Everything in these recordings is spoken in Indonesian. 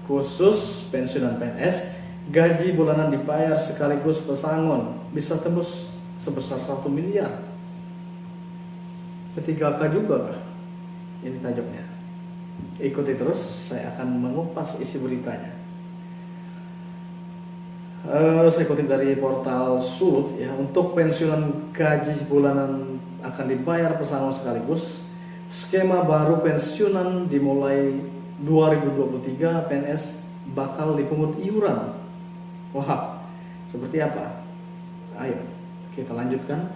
Khusus pensiunan PNS, gaji bulanan dibayar sekaligus pesangon bisa tembus sebesar 1 miliar. P3K juga kah? Ini tajuknya. Ikuti terus, saya akan mengupas isi beritanya. Saya kutip dari portal Sulut ya. Untuk pensiunan gaji bulanan akan dibayar pesangon sekaligus. Skema baru pensiunan dimulai 2023, PNS bakal dipungut iuran. Wah, seperti apa? Ayo kita lanjutkan.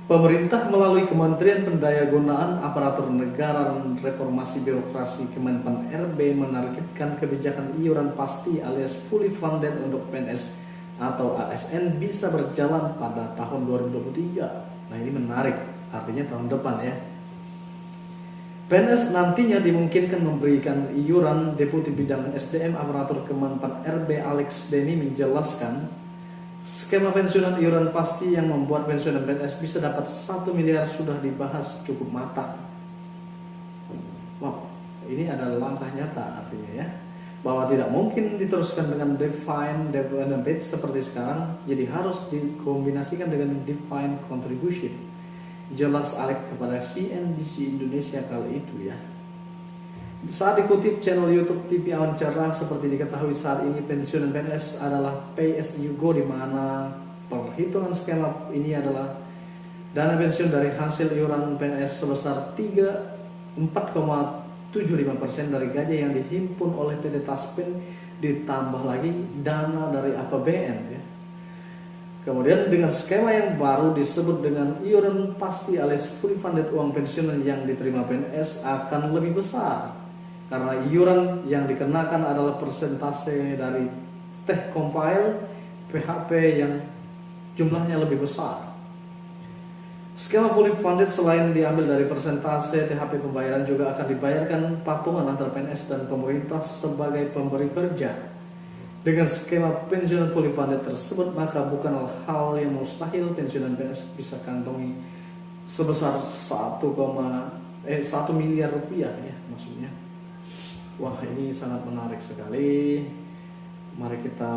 Pemerintah melalui Kementerian Pendayagunaan Aparatur Negara dan Reformasi Birokrasi Kemenpan RB menargetkan kebijakan iuran pasti alias fully funded untuk PNS atau ASN bisa berjalan pada tahun 2023. Nah, ini menarik, artinya tahun depan ya. PNS nantinya dimungkinkan memberikan iuran. Deputi Bidang SDM Aparatur Kemenpan RB Alex Denny menjelaskan, skema pensiunan iuran pasti yang membuat pensiunan PNS bisa dapat 1 miliar sudah dibahas cukup matang. Wow, ini adalah langkah nyata artinya ya, bahwa tidak mungkin diteruskan dengan defined benefit seperti sekarang, jadi harus dikombinasikan dengan defined contribution. Jelas Alex kepada CNBC Indonesia kali itu ya. Saat dikutip channel YouTube TV Awan Cerah, seperti diketahui saat ini pensiunan PNS adalah pay as you go, di mana perhitungan skema ini adalah dana pensiun dari hasil iuran PNS sebesar 4,75% dari gaji yang dihimpun oleh PT Taspen, ditambah lagi dana dari APBN ya. Kemudian dengan skema yang baru disebut dengan iuran pasti alias fully funded, uang pensiunan yang diterima PNS akan lebih besar karena iuran yang dikenakan adalah persentase dari tech compile PHP yang jumlahnya lebih besar. Skema fully funded selain diambil dari persentase THP pembayaran, juga akan dibayarkan patungan antara PNS dan pemerintah sebagai pemberi kerja. Dengan skema pensiunan fully funded tersebut, maka bukanlah hal yang mustahil pensiunan PNS bisa kantongi sebesar 1 miliar rupiah ya maksudnya. Wah, ini sangat menarik sekali. Mari kita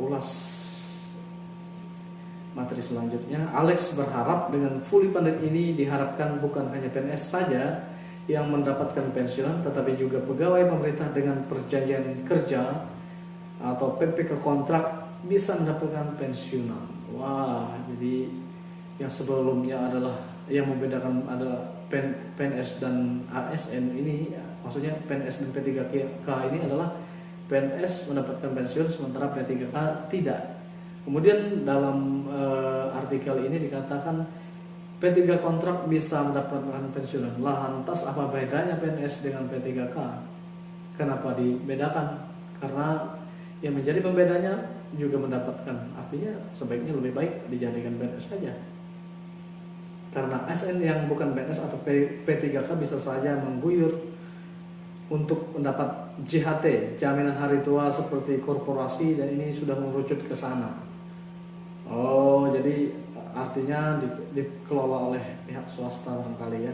ulas materi selanjutnya. Alex berharap dengan fully funded ini diharapkan bukan hanya PNS saja yang mendapatkan pensiunan, tetapi juga pegawai pemerintah dengan perjanjian kerja atau PPK kontrak bisa mendapatkan pensiunan. Wah, jadi yang sebelumnya adalah yang membedakan adalah PNS dan ASN ini, maksudnya PNS dan P3K ini adalah PNS mendapatkan pensiun sementara P3K tidak. Kemudian dalam artikel ini dikatakan P3 kontrak bisa mendapatkan pensiunan. Lantas apa bedanya PNS dengan P3K? Kenapa dibedakan? Karena yang menjadi pembedanya juga mendapatkan. Artinya sebaiknya lebih baik dijadikan PNS saja. Karena ASN yang bukan PNS atau P3K bisa saja mengguyur untuk mendapat JHT, jaminan hari tua seperti korporasi, dan ini sudah mengerucut ke sana. Oh, jadi artinya dikelola oleh pihak swasta barangkali ya.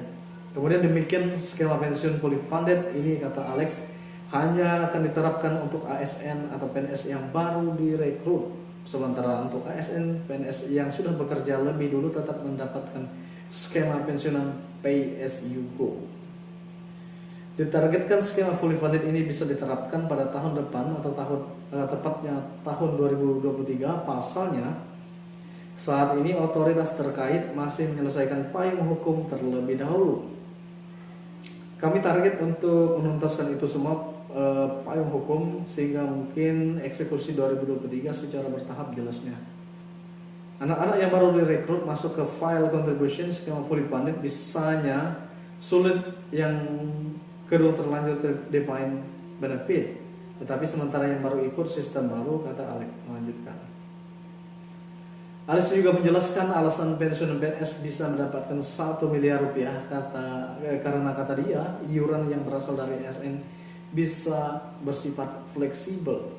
Kemudian demikian skema pensiun fully funded ini, kata Alex, hanya akan diterapkan untuk ASN atau PNS yang baru direkrut. Sementara untuk ASN PNS yang sudah bekerja lebih dulu tetap mendapatkan skema pensiunan pay as you go. Ditargetkan skema fully funded ini bisa diterapkan pada tahun depan atau tepatnya tahun 2023. Pasalnya saat ini otoritas terkait masih menyelesaikan payung hukum terlebih dahulu. Kami target untuk menuntaskan itu semua payung hukum sehingga mungkin eksekusi 2023 secara bertahap jelasnya. Anak-anak yang baru direkrut masuk ke file contribution skema fully funded bisanya sulit yang kedua terlanjur ke defined benefit. Tetapi sementara yang baru ikut sistem baru, kata Alex melanjutkan. Alex juga menjelaskan alasan pensiunan PNS bisa mendapatkan 1 miliar rupiah karena kata dia iuran yang berasal dari ASN bisa bersifat fleksibel.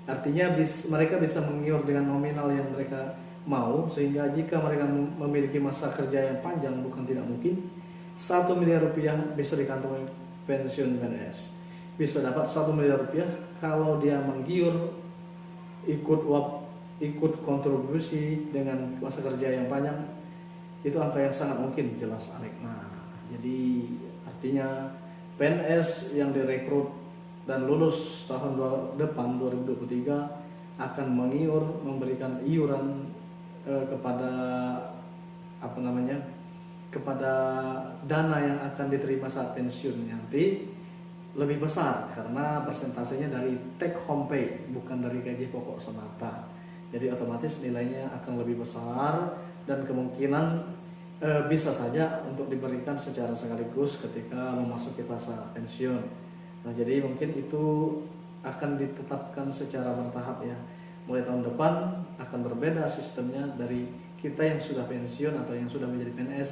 Artinya mereka bisa mengiur dengan nominal yang mereka mau, sehingga jika mereka memiliki masa kerja yang panjang, bukan tidak mungkin 1 miliar rupiah bisa dikantongi pensiun PNS. bisa dapat 1 miliar rupiah kalau dia menggiur ikut kontribusi dengan masa kerja yang panjang. Itu angka yang sangat mungkin, jelas Alek. Nah, jadi artinya PNS yang direkrut dan lulus tahun depan 2023 akan memberikan iuran kepada kepada dana yang akan diterima saat pensiun nanti lebih besar karena persentasenya dari take home pay, bukan dari gaji pokok semata. Jadi otomatis nilainya akan lebih besar dan kemungkinan bisa saja untuk diberikan secara sekaligus ketika memasuki masa pensiun. Nah, jadi mungkin itu akan ditetapkan secara bertahap ya. Mulai tahun depan akan berbeda sistemnya dari kita yang sudah pensiun atau yang sudah menjadi PNS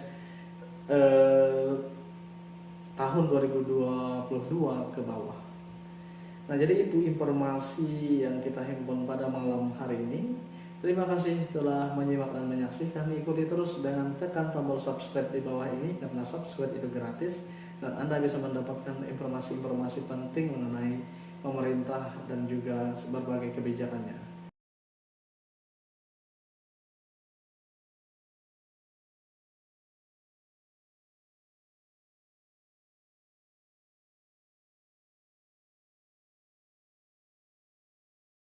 tahun 2022 ke bawah. Nah, jadi itu informasi yang kita himpun pada malam hari ini. Terima kasih telah menyimak dan menyaksikan. Ikuti terus dengan tekan tombol subscribe di bawah ini karena subscribe itu gratis dan Anda bisa mendapatkan informasi-informasi penting mengenai pemerintah dan juga berbagai kebijakannya.